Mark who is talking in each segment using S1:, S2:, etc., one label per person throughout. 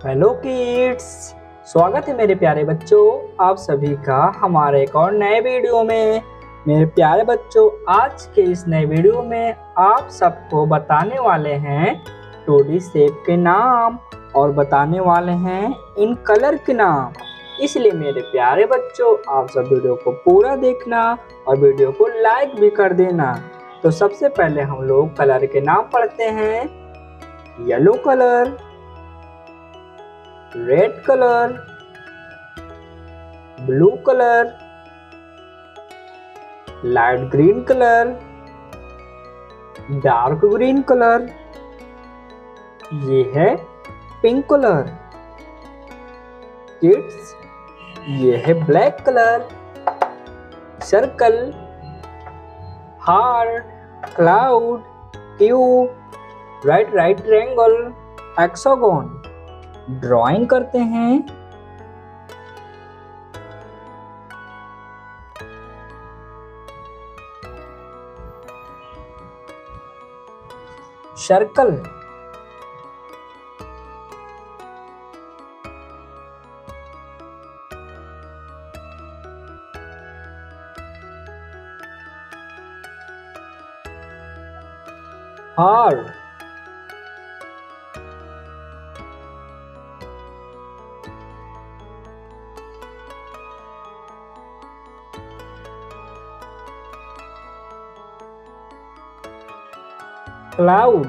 S1: Hello kids. स्वागत है मेरे प्यारे बच्चों आप सभी का हमारे एक और नए वीडियो में। मेरे प्यारे बच्चों, आज के इस नए वीडियो में आप सबको बताने वाले हैं 2D शेप के नाम और बताने वाले हैं इन कलर के नाम। इसलिए मेरे प्यारे बच्चों, आप सब वीडियो को पूरा देखना और वीडियो को लाइक भी कर देना। तो सबसे पहले हम लोग कलर के नाम पढ़ते हैं। Yellow colour, red colour, blue colour, light green colour, dark green colour, ये है पिंक कलर। किड्स, ये है black colour. Circle, heart, cloud, cube, right triangle, hexagon. Drawing करते हैं। Circle, heart, cloud,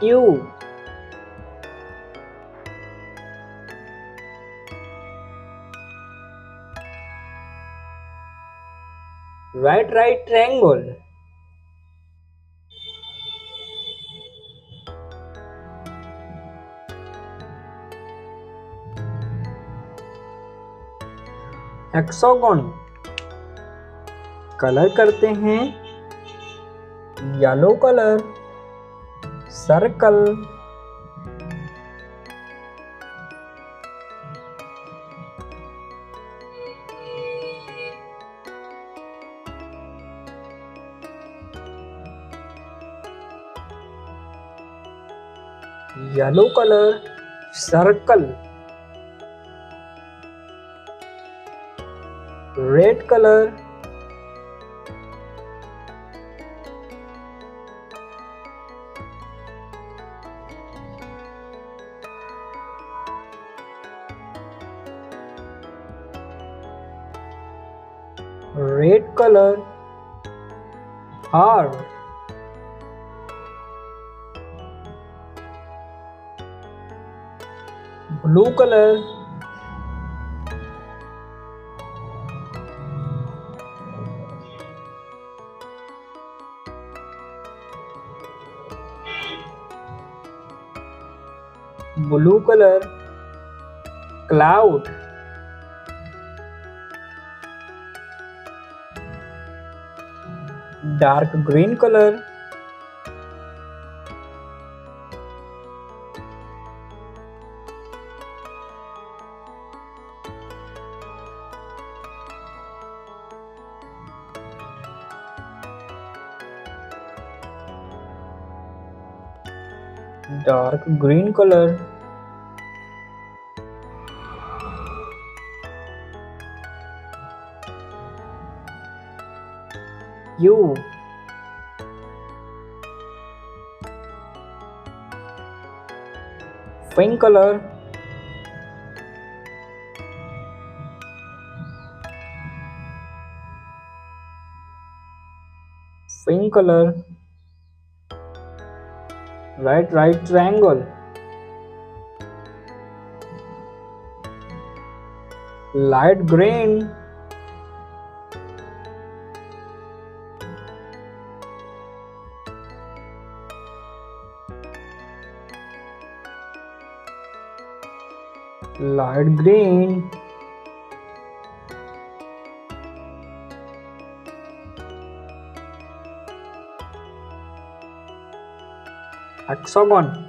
S1: cube, right triangle, hexagon. Colour करते हैं। Yellow colour, circle, yellow colour, circle, red colour, red colour, heart, blue colour, blue colour, cloud, dark green colour, dark green colour, cube, pink colour, pink colour, right triangle, light green, light green, hexagon.